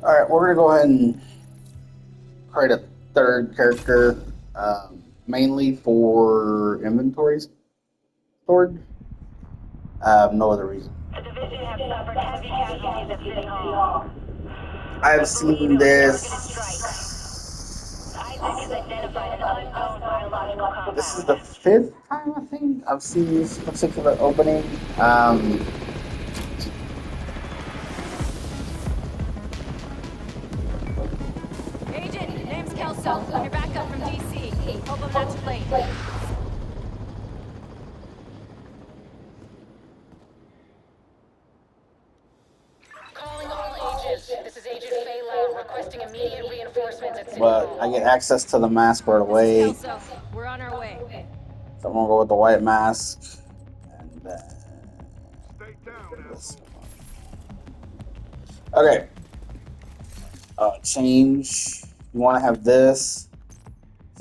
Alright, we're gonna go ahead and create a third character, mainly for inventory storage. No other reason. The division have suffered heavy casualties at City Hall. I've seen this. Isaac has identified an unknown biological compound. This is the fifth time I think I've seen this particular opening. Agent, name's Kelso. I'm your backup from DC. Hope I'm not too late. Calling all agents. This is Agent Faylow requesting immediate reinforcements at City But Hall. I get access to the mask right away. This is Kelso. We're on our way. So I'm gonna go with the white mask. And this one. Okay. Change. You want to have this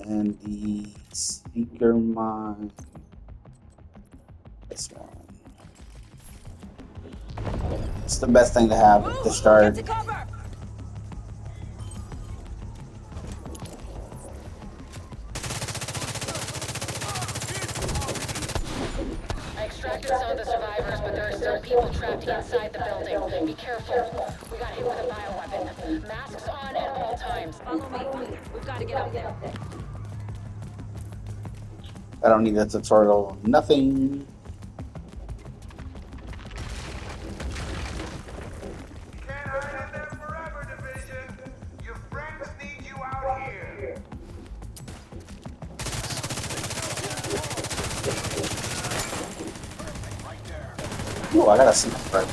and the speaker mine. This one. It's the best thing to have to start. Get to cover! I extracted some of the survivors, but there are still people trapped inside the building. Be careful. We got hit with a bioweapon. Masks on at all times. Follow me. We've got to get up there. I don't need a tutorial. Nothing. Can't hide in there forever, Division. Your friends need you out here. Ooh, I gotta see my friend.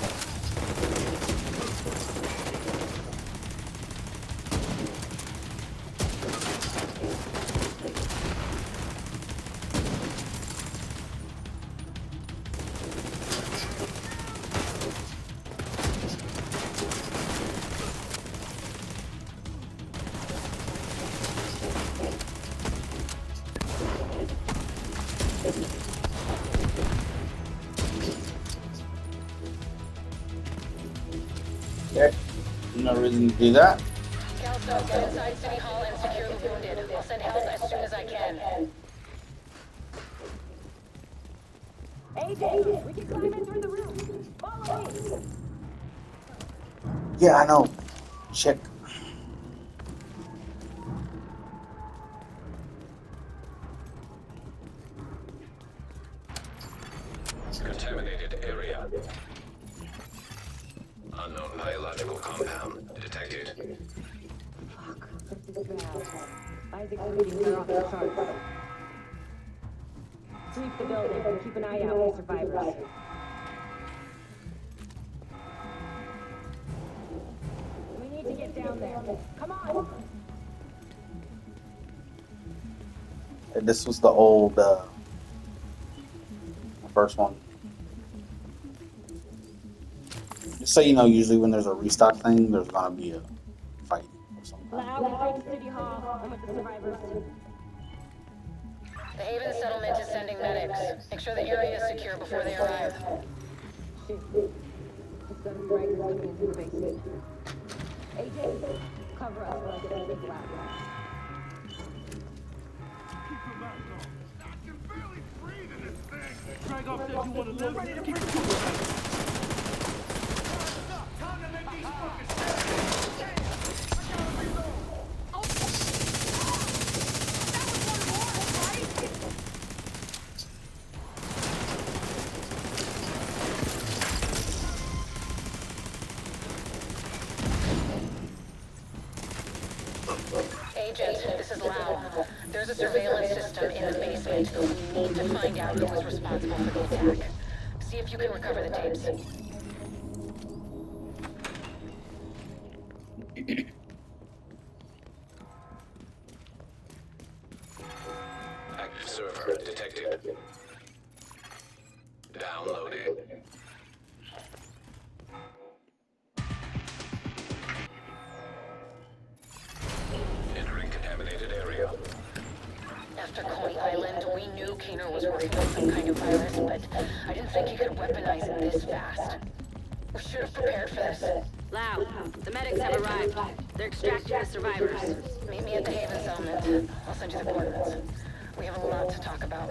Okay. No reason to do that. Kelso, get inside City Hall and secure the wounded. I'll send help as soon as I can. AJ, we can climb in through the roof. Follow me. Yeah, I know. Check. Contaminated area. Unknown biological compound detected. Fuck, this is bad. Isaac's readings are off the charts. Sweep the building and keep an eye out for survivors. We need to get down there. Come on! This was the old first one. Just so you know, usually when there's a restock thing, there's gonna be a fight or something. Loud, break City Hall. I'm with the survivors. The Haven settlement is sending medics. Make sure the area is secure before they arrive. Shit. It's got fragments coming into the basement. AJ, cover us while I get a big lap. I can barely breathe in this thing. Drag off said you want to live. Ready to break time to make these fuckers Agent, this is Lau. There's a surveillance system in the basement. We need to find out who was responsible for the attack. See if you can recover the tapes. Active server detected. Downloaded. Entering contaminated area. After Coney Island, we knew Keener was working on some kind of virus, but I didn't think he could weaponize it this fast. We should have prepared for this. Loud. The medics have arrived. They're extracting the survivors. Meet me at the Haven settlement. I'll send you the coordinates. We have a lot to talk about.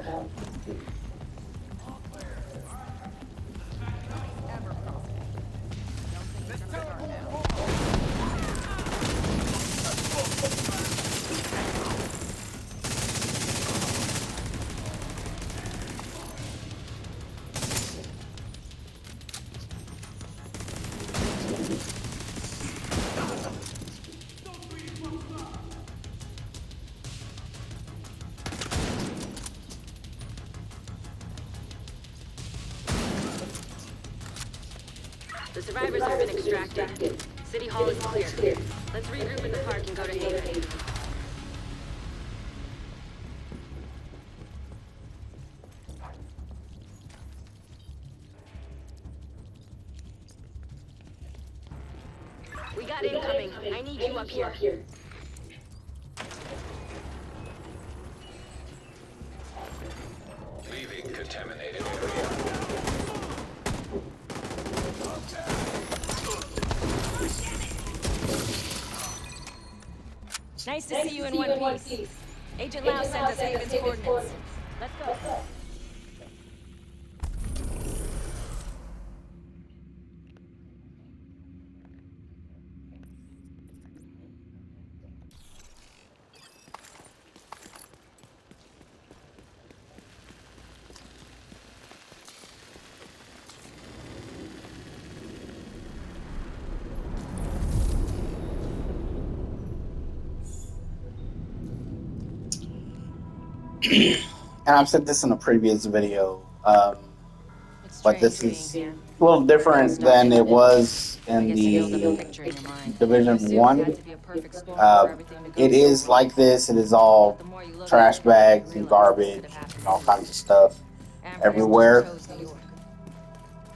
The survivors have been extracted. City Hall is clear. Let's regroup in the park and go to Haven. We got incoming. I need you up here. Leaving contaminated area. Nice to see you in one piece. Agent Lau sent us Haven's coordinates. Let's go. And I've said this in a previous video, It's but strange this being is here. a little different than it was I in guess you build up a the picture in your mind. You Division assume it 1. had to be a perfect storm for everything to go It so is wrong. like this. It is But all the more you look trash at it, the more you bags and realize this garbage could have happened and all anywhere. kinds of stuff Ambrose everywhere. just chose New York.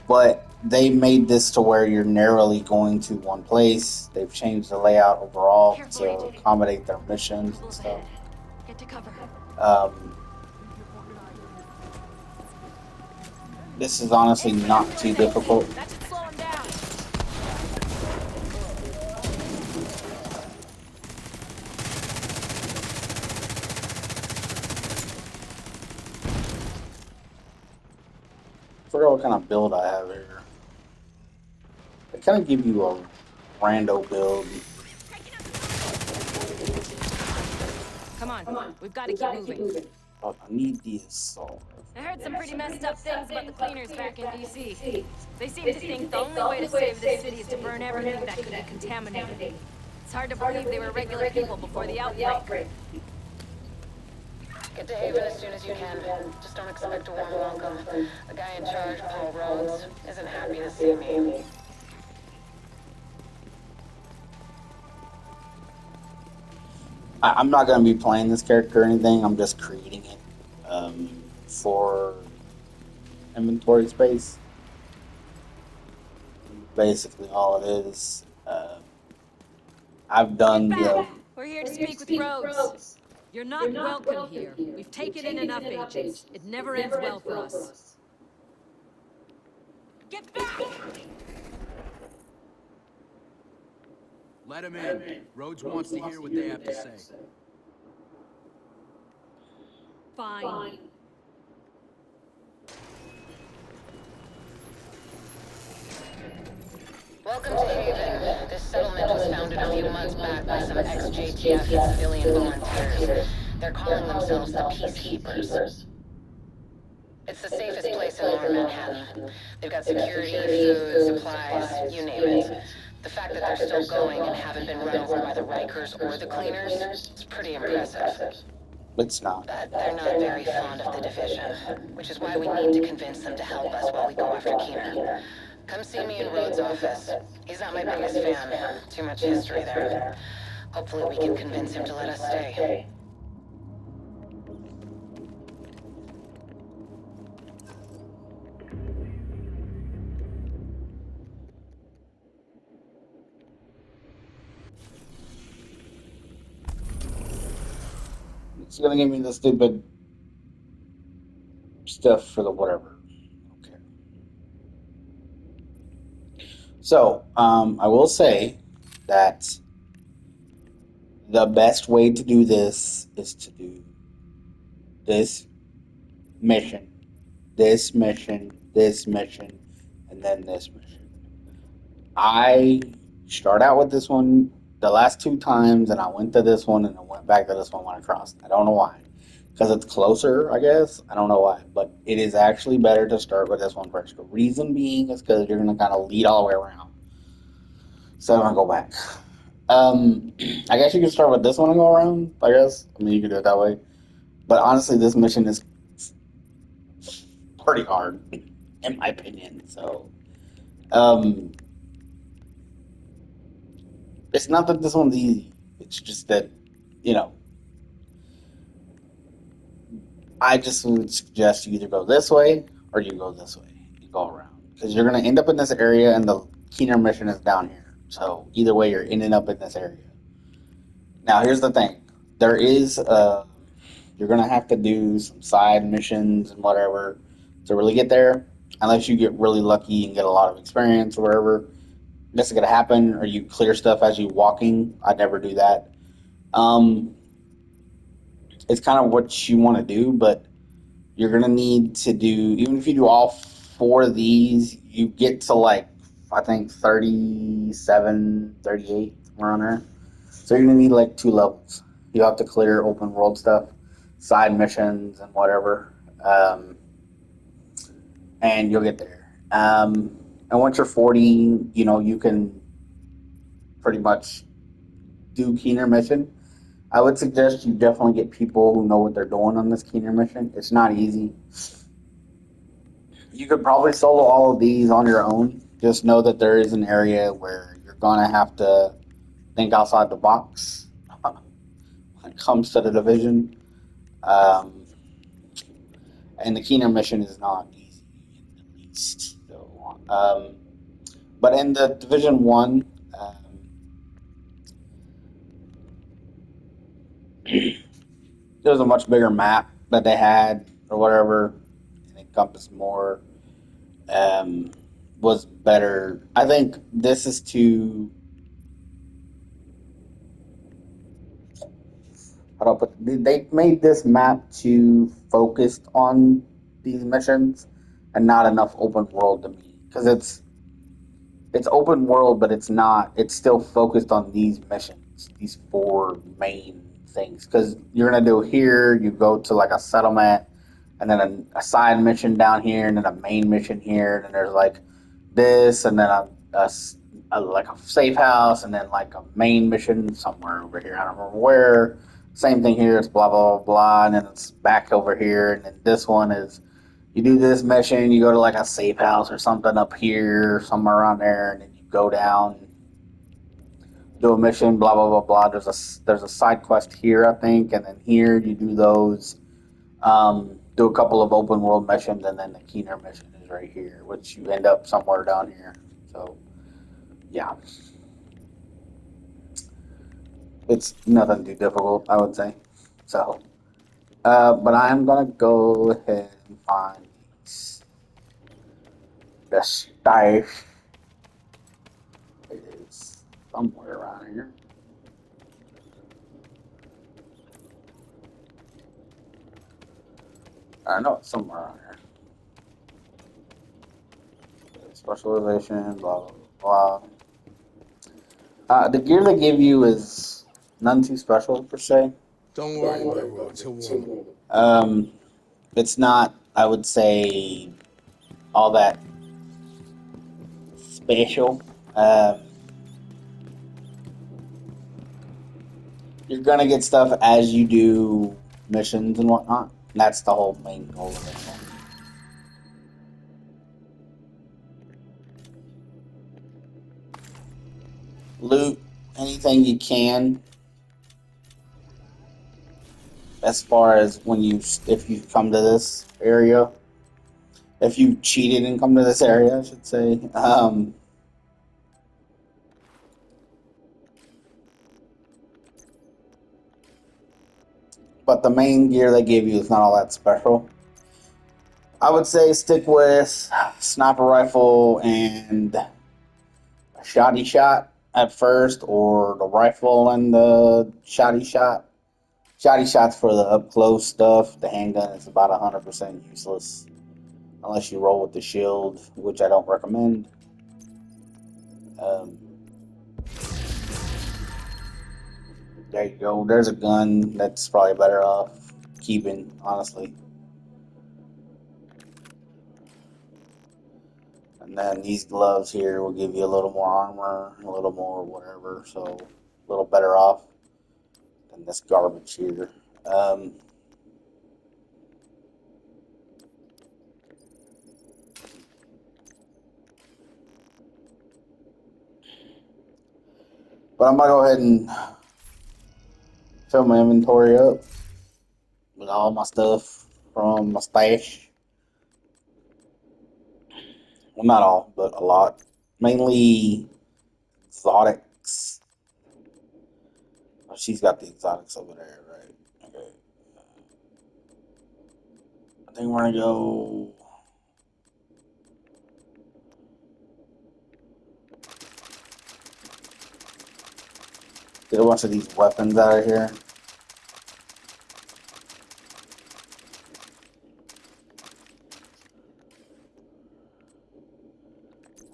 But they made this to where you're narrowly going to one place. They've changed the layout overall Careful, to Agent. accommodate their missions and People's stuff. ahead. Get to cover. This is honestly not too difficult. That should slow him down. I forgot what kind of build I have here. They kind of give you a rando build. Come on. We've got to keep moving. But I need the assault. I heard some pretty messed up things about the cleaners back in DC. They seem to think the only way to save this city is to burn everything that could be contaminated. It's hard to believe they were regular people before the outbreak. Get to Haven as soon as you can. Just don't expect a warm welcome. The guy in charge, Paul Rhodes, isn't happy to see me. I'm not going to be playing this character or anything. I'm just creating it for inventory space. Basically, all it is. I've done the. We're here to speak with Rhodes. You're not welcome here. We've taken in enough agents. It never ends well for us. Get back! Let him in. Rhodes wants to hear what they have to say. Fine. Welcome to Haven. This settlement was founded a few months back by some ex-JTF civilian volunteers. They're calling themselves the Peacekeepers. It's the safest place in Lower Manhattan. They've got security, food, supplies, you name it. The fact that they're still going and haven't been run over by the Rikers or the Cleaners is pretty impressive. It's not. But they're not very fond of the division, which is why we need to convince them to help us while we go after Keener. Come see me in Rhodes' office. He's not my biggest fan. Too much history there. Hopefully we can convince him to let us stay. It's going to give me the stupid stuff for the whatever. Okay. So, I will say that the best way to do this is to do this mission, this mission, this mission, and then this mission. I start out with this one the last two times, and I went to this one, and I went back to this one when I crossed. I don't know why. Because it's closer, I guess. I don't know why. But it is actually better to start with this one first. The reason being is because you're going to kind of lead all the way around. So I'm going to go back. I guess you can start with this one and go around, I guess. I mean, you can do it that way. But honestly, this mission is pretty hard, in my opinion. So, um, it's not that this one's easy. It's just that, you know, I just would suggest you either go this way or you go this way. You go around. Because you're going to end up in this area and the Keener mission is down here. So, either way, you're ending up in this area. Now, here's the thing. There is you're gonna have to do some side missions and whatever to really get there. Unless you get really lucky and get a lot of experience or whatever, that's gonna happen. Or you clear stuff as you walking. I never do that. Um, it's kind of what you want to do, but you're gonna need to do even if you do all four of these, you get to like I think 37, 38 around there. So you're gonna need like two levels. You have to clear open world stuff, side missions, and whatever, and you'll get there. And once you're 40, you know you can pretty much do Keener mission. I would suggest you definitely get people who know what they're doing on this Keener mission. It's not easy. You could probably solo all of these on your own. Just know that there is an area where you're gonna have to think outside the box when it comes to the division. Um, and the Keener mission is not easy, at least. So, but in the Division One, there's a much bigger map that they had or whatever, and encompassed more. Um, was better. I think this is to how do I put they made this map too focused on these missions and not enough open world to me because it's open world, but it's not. It's still focused on these missions, these four main things. Because you're gonna do here, you go to like a settlement, and then a side mission down here, and then a main mission here, and then there's like this, and then like a safe house, and then like a main mission somewhere over here. I don't remember where. Same thing here. It's blah blah blah blah, and then it's back over here, and then this one is you do this mission, you go to like a safe house or something up here, somewhere around there, and then you go down, do a mission, blah blah blah blah. There's a side quest here, I think, and then here you do those. Do a couple of open world missions, and then the Keener mission is right here, which you end up somewhere down here. So yeah, it's nothing too difficult, I would say. So, but I'm gonna go ahead and find the stash. It is somewhere around here. I know it's somewhere around here. Specialization, blah blah blah. The gear they give you is none too special per se. Don't worry about Rhodes, he'll warn them. Um, it's not, I would say, all that special. You're gonna get stuff as you do missions and whatnot. That's the whole main goal of it. Loot anything you can. As far as if you come to this area, if you cheated and come to this area, I should say. But the main gear they give you is not all that special. I would say stick with sniper rifle and shoddy shot at first, or the rifle and the shoddy shot. Shoddy shot's for the up close stuff. The handgun is about 100% useless unless you roll with the shield, which I don't recommend. Um, there you go. There's a gun that's probably better off keeping, honestly. And then these gloves here will give you a little more armor, a little more whatever, so a little better off than this garbage here. Um, but I'm gonna go ahead and fill my inventory up with all my stuff from my stash. Well, not all, but a lot. Mainly exotics. Oh, she's got the exotics over there, right? Okay. I think we're gonna go. Get a bunch of these weapons out of here.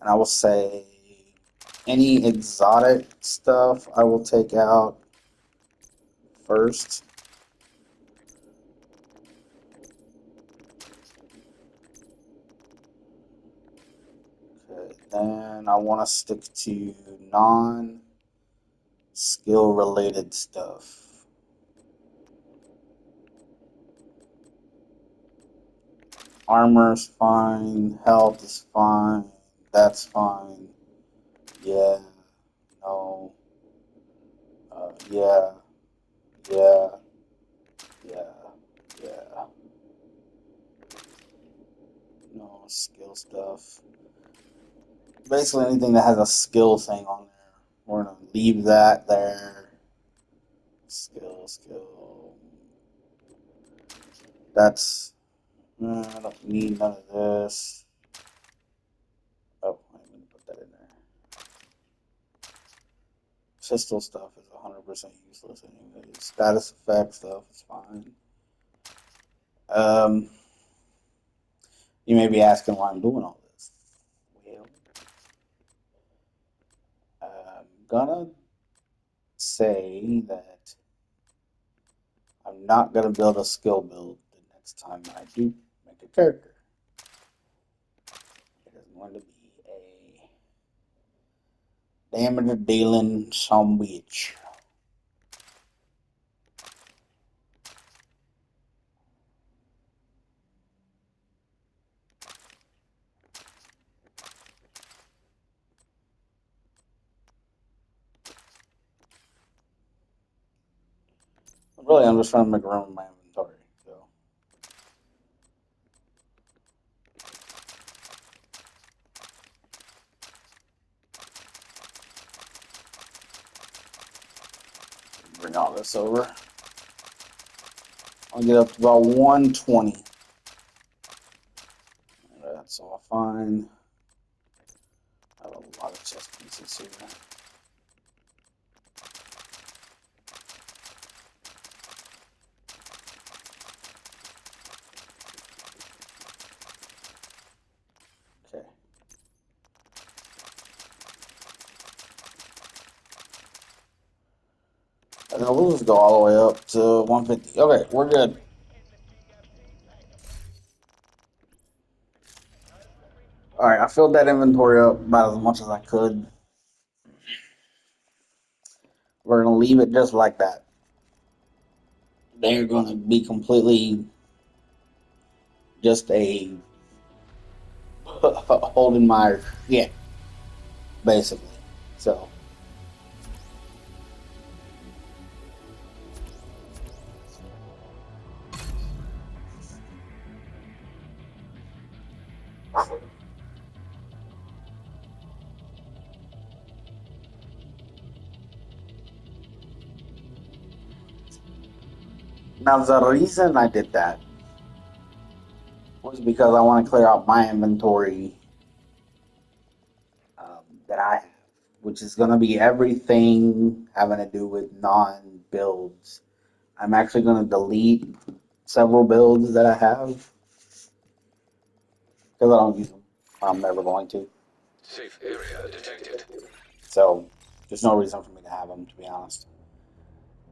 And I will say any exotic stuff I will take out first. Okay, then I want to stick to non skill related stuff. Armor's fine, health is fine, that's fine. Yeah, no, yeah, yeah, yeah, yeah. No skill stuff. Basically, anything that has a skill thing on there, we're gonna leave that there. Skill. That's. I don't need none of this. Oh, I'm gonna put that in there. Pistol stuff is 100% useless anyway. Status effect stuff is fine. Um, you may be asking why I'm doing all this. Well, I'm gonna say that I'm not gonna build a skill build the next time I do make a character. It is going to be a damage dealing some bitch. Really, I'm just trying to make room in my inventory. So. Bring all this over. I'll get up to about 120. That's all fine. I have a lot of chest pieces here. Okay. And then we'll just go all the way up to 150. Okay, we're good. Alright, I filled that inventory up about as much as I could. We're going to leave it just like that. They're going to be completely just a holding my shit, basically. So. Now, the reason I did that was because I want to clear out my inventory that I have. which is going to be everything having to do with non builds. I'm actually going to delete several builds that I have because I don't use them. I'm never going to. Safe area detected. So there's no reason for me to have them, to be honest.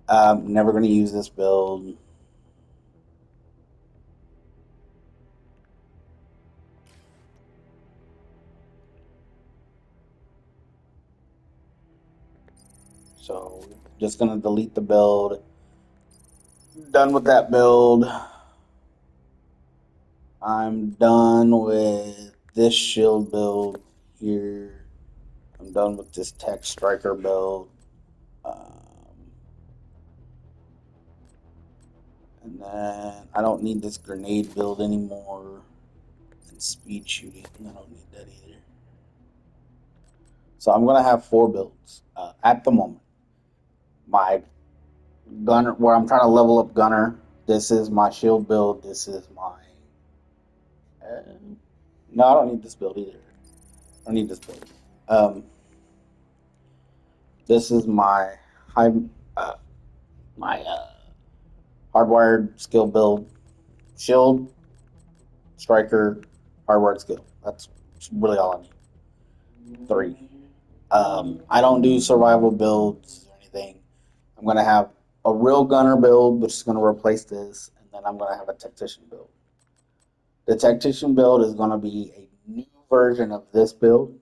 Never going to use this build. So just going to delete the build. Done with that build. I'm done with this shield build here. I'm done with this tech striker build. And then I don't need this grenade build anymore. And speed shooting, I don't need that either. So I'm gonna have 4 builds at the moment. My gunner, where I'm trying to level up gunner. This is my shield build. This is my. No, I don't need this build either. I don't need this build. Um, this is my high, uh, my hardwired skill build. Shield, striker, hardwired skill. That's really all I need. 3. I don't do survival builds or anything. I'm gonna have a real gunner build, which is gonna replace this, and then I'm gonna have a tactician build. The tactician build is gonna be a new version of this build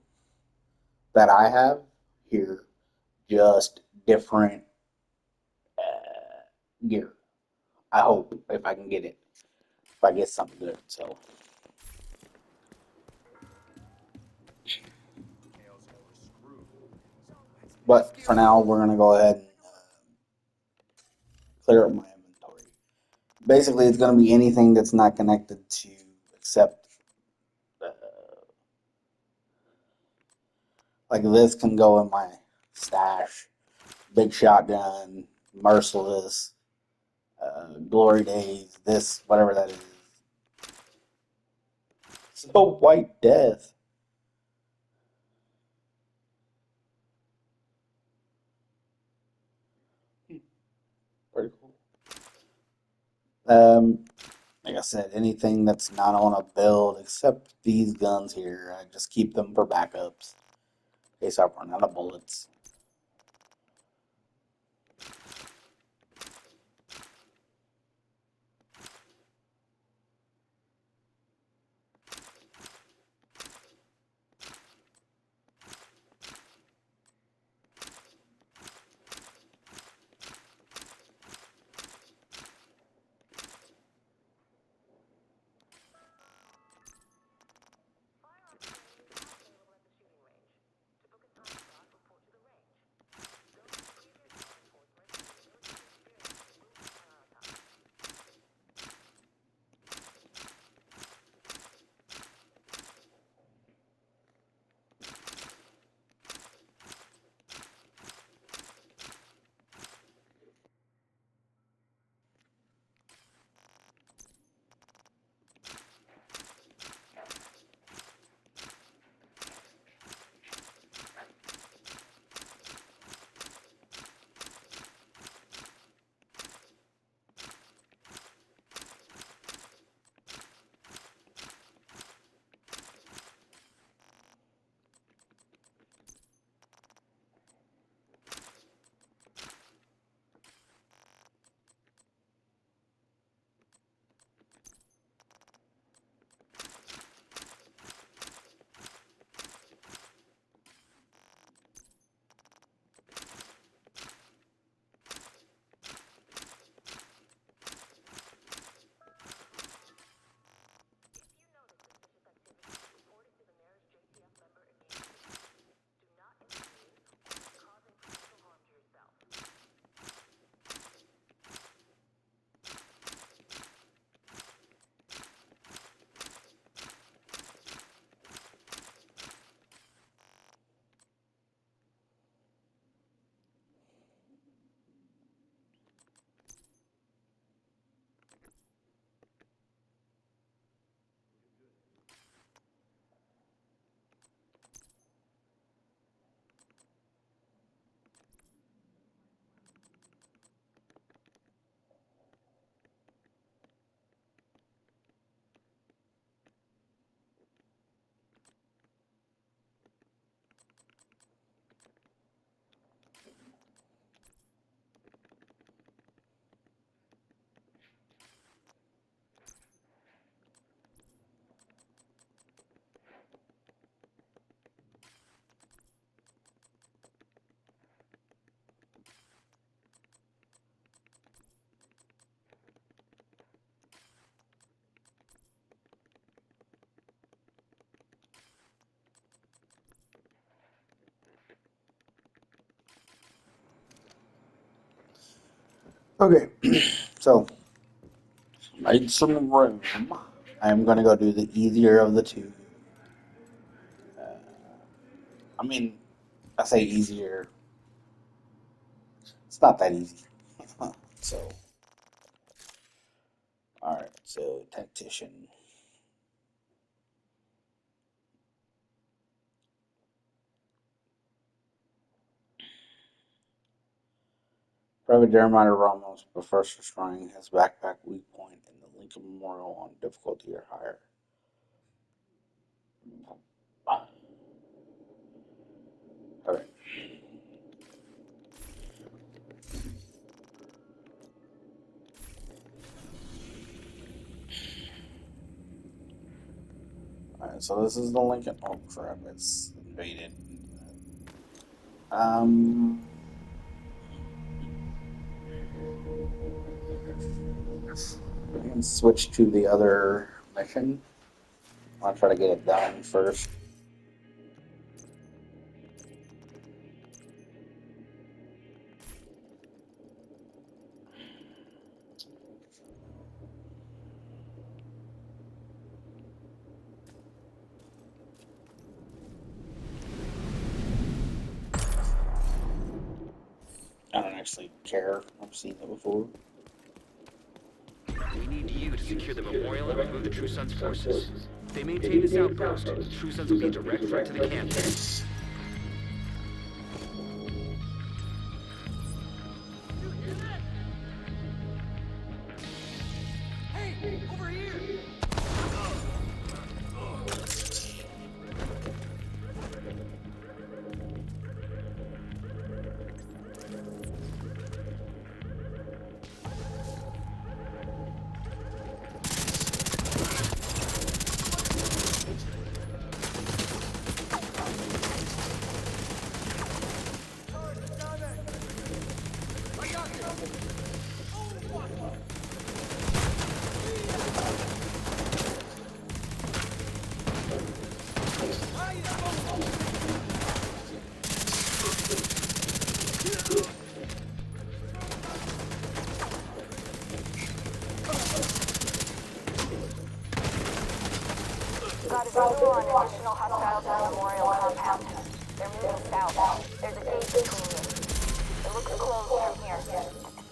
that I have here, just different gear. I hope if I can get it, if I get something good. So, but for now, we're gonna go ahead and clear up my inventory. Basically, it's gonna be anything that's not connected to except uh, like this can go in my stash. Big shotgun, merciless, glory days, this whatever that is. So white death. Pretty cool. Like I said, anything that's not on a build except these guns here, I just keep them for backups in case I run out of bullets. Okay, so made some room. I am gonna go do the easier of the two. Uh, I mean, I say easier. It's not that easy. So, all right. So, tactician. Private Jeremiah Ramos prefers destroying his backpack weak point in the Lincoln Memorial on difficulty or higher. Okay. All right. So this is the Lincoln. Oh crap! It's invaded. Um. I can switch to the other mission. I'll try to get it done first. I don't actually care. I've seen it before. We need you to secure the memorial and remove the True Sons forces. If they maintain this outpost, the True Sons will be a direct threat to the camp here. Got a visual on additional hostiles in the memorial compound. They're moving south. There's a gate between you. It looks closed from here.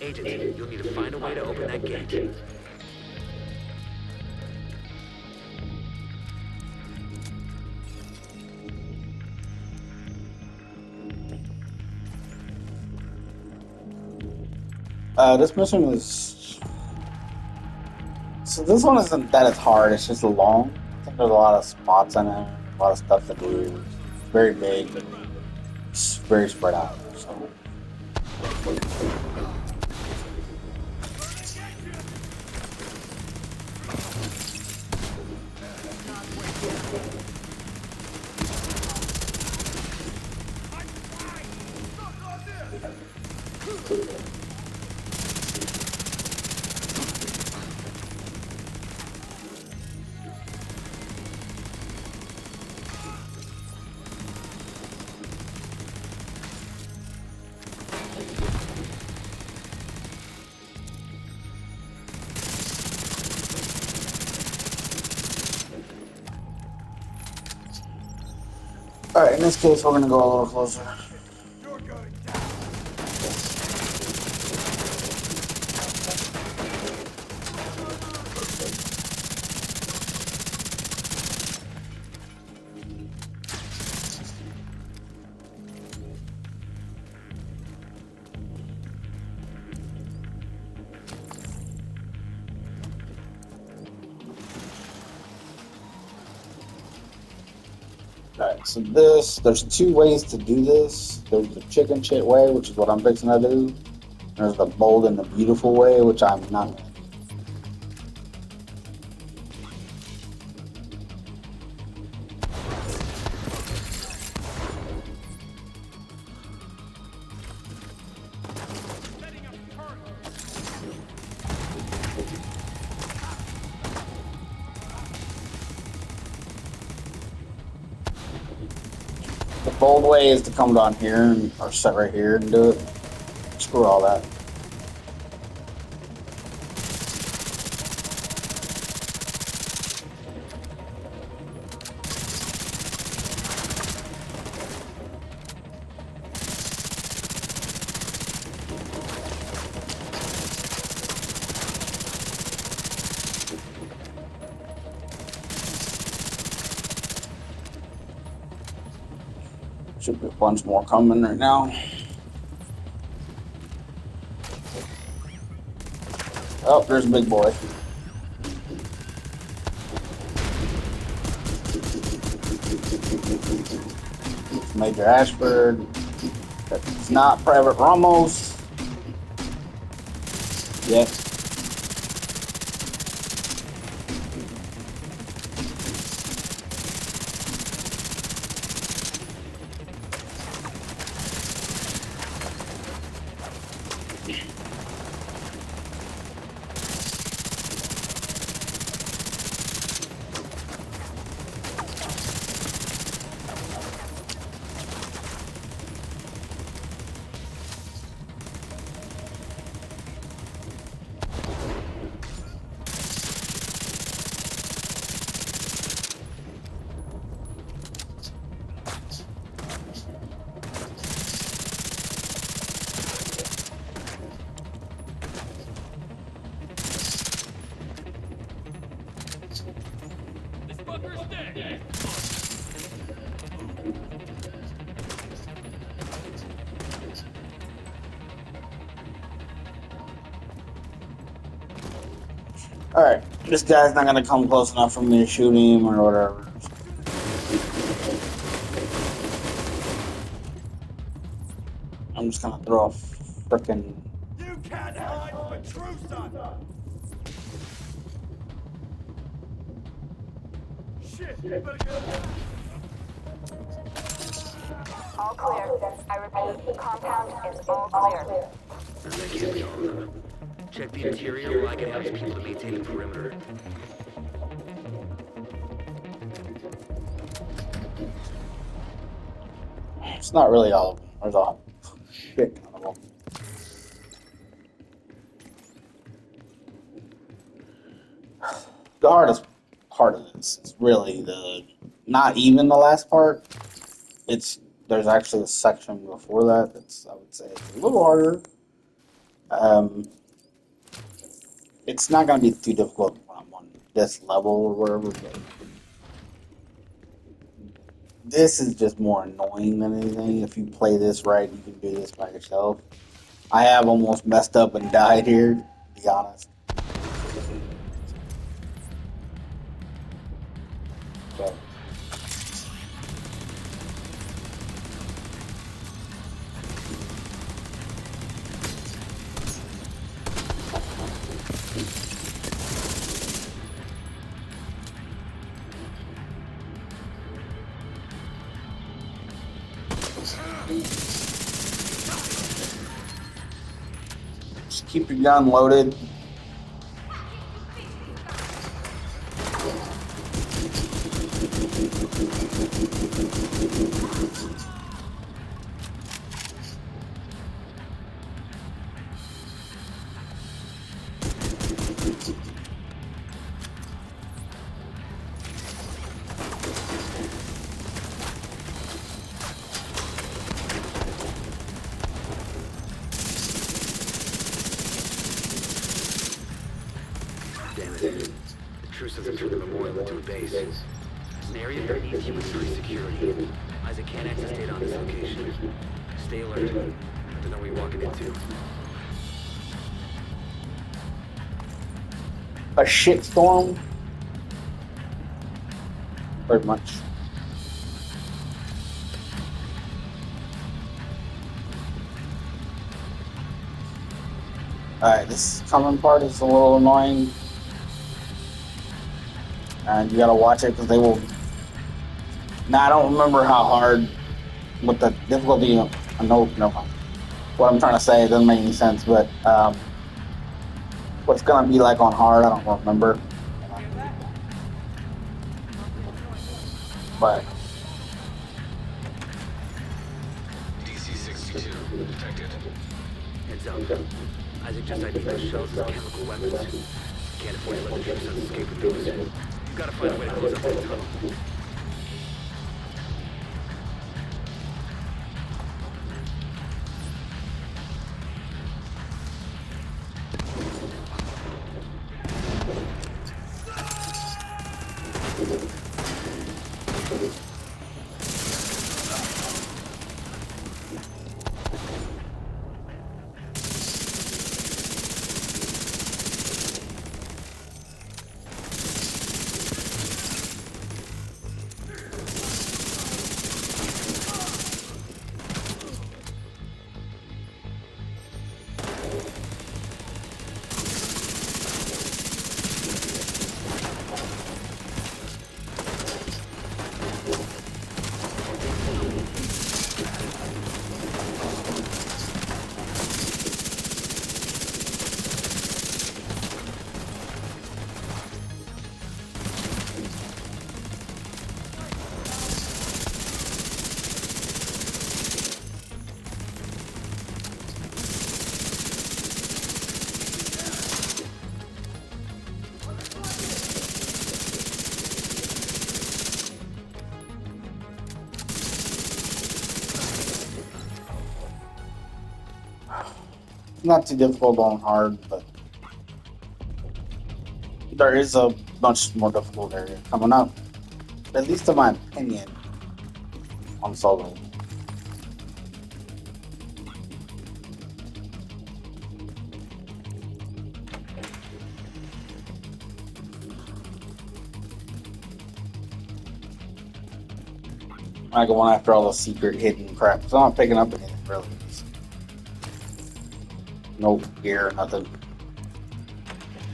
Agent, you'll need to find a way to open that gate. This mission is. So this one isn't that as hard. It's just long. I think there's a lot of spots in it, a lot of stuff to do. It's very big, it's very spread out. So. Alright, in this case, we're gonna go a little closer. Alright, so there's two ways to do this. There's the chicken shit way, which is what I'm fixing to do. There's the bold and the beautiful way, which I'm not. The bold way is to come down here or set right here and do it. Screw all that. Should be a bunch more coming right now. Oh, there's a big boy. Major Ashford. It's not Private Ramos. Yes. Alright, this guy's not gonna come close enough for me to shoot him or whatever. I'm just gonna throw a frickin'. You can't hide from a true son! Shit, you better get away. All clear. I repeat, compound is all clear. That can't be all of them. Check the interior while I can house people to maintain the perimeter. It's not really all of them. There's a shit ton of them. The hardest part of this is really not even the last part. There's actually a section before that that's, I would say, it's a little harder. It's not going to be too difficult when I'm on this level or whatever, but this is just more annoying than anything. If you play this right, you can do this by yourself. I have almost messed up and died here, to be honest. So. Just keep your gun loaded. Damn it. The True Sons have turned the memorial into a base. It's an area that needs human security. Isaac can't access data on this location. Stay alert. Don't know what you're walking into. A shitstorm? Pretty much. Alright, this coming part is a little annoying. And you gotta watch it because they will. Now, I don't remember how hard, what the difficulty. I know, no, what I'm trying to say doesn't make any sense, but what's gonna be like on hard, I don't remember. But DC-62 detected. Heads up. Isaac just ID'd those shells as chemical weapons. Can't afford to let the True Sons escape with those. You've got to find a way to close up that tunnel. not too difficult on hard, but there is a much more difficult area coming up. At least in my opinion, on solo. I go on after all the secret hidden crap. So I'm not picking up anything really. No gear, nothing.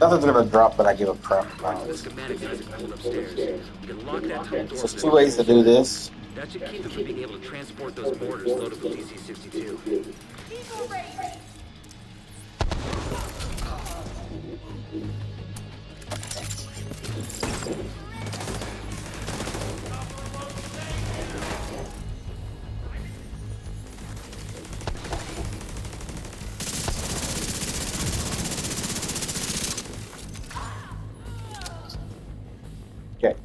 Nothing's gonna drop that I give a crap about. The schematics has it pulled upstairs. You can lock that tunnel door. So there's two ways to do this. That should keep them from being able to transport those mortars loaded with DC-62. Okay.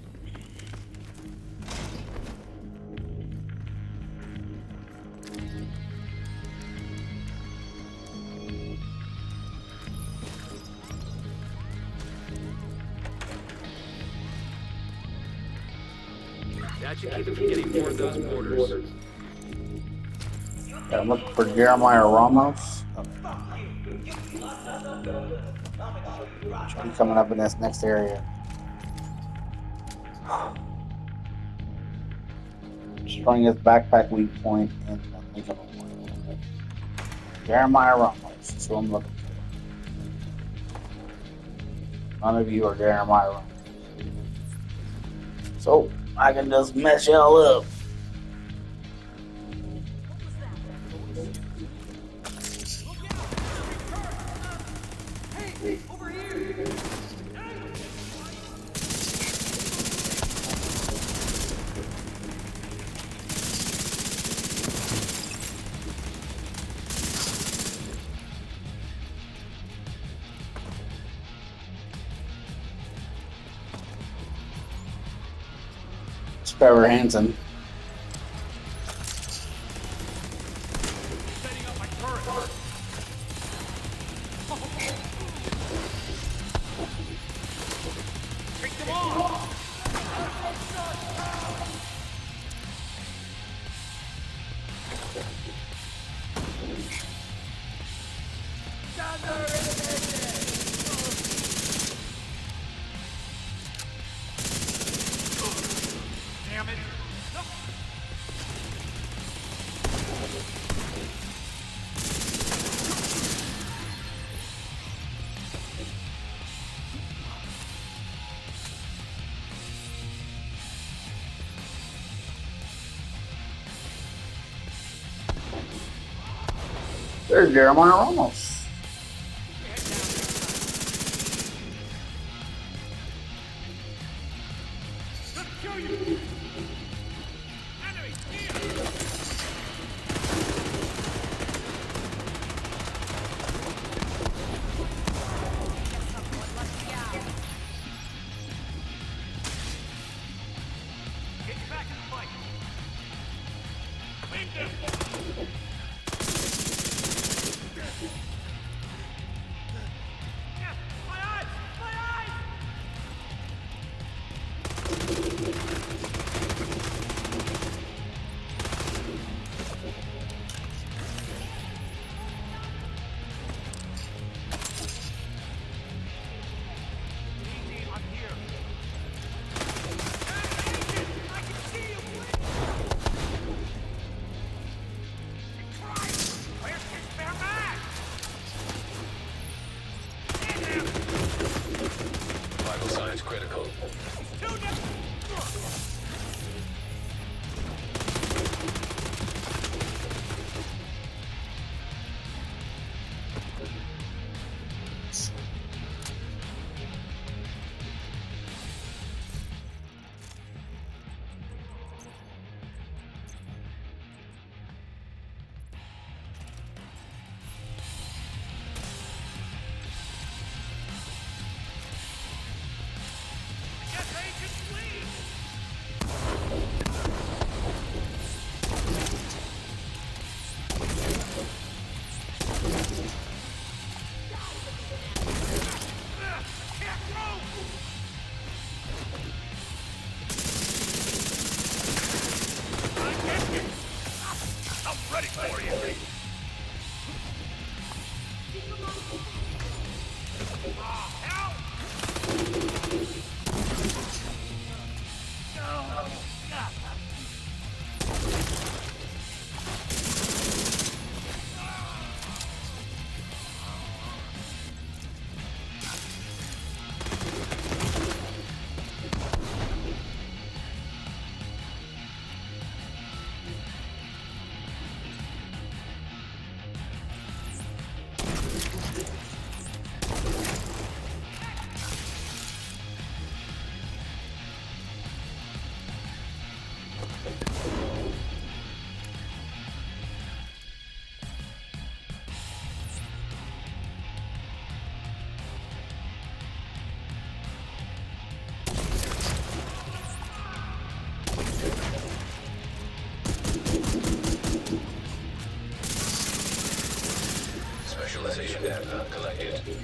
That should keep them from getting more of those mortars. I'm looking for Jeremiah Ramos. Should be coming up in this next area. Destroying his backpack weak point in the Lincoln Memorial. Jeremiah Ramos. That's who I'm looking for. None of you are Jeremiah Ramos. So I can just mess y'all up. Trevor Hansen. There's Jeremiah Ramos. Localization data collected.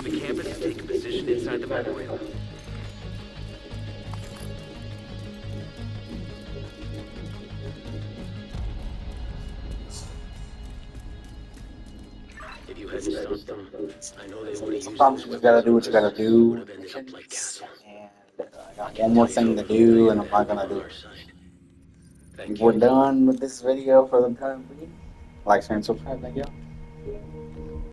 of the campus has taken position inside the memorial. If you hadn't stopped them, I know they would have used Sometimes those you just gotta weapons do on what you gotta us. We would do. have ended up like Missions, Castle. and I I got one can't more tell you thing how to lucky I do, am and to I'm have not them gonna on do our it. side. If Thank we're you. done with this video for the time being, like, share, and subscribe. Thank you.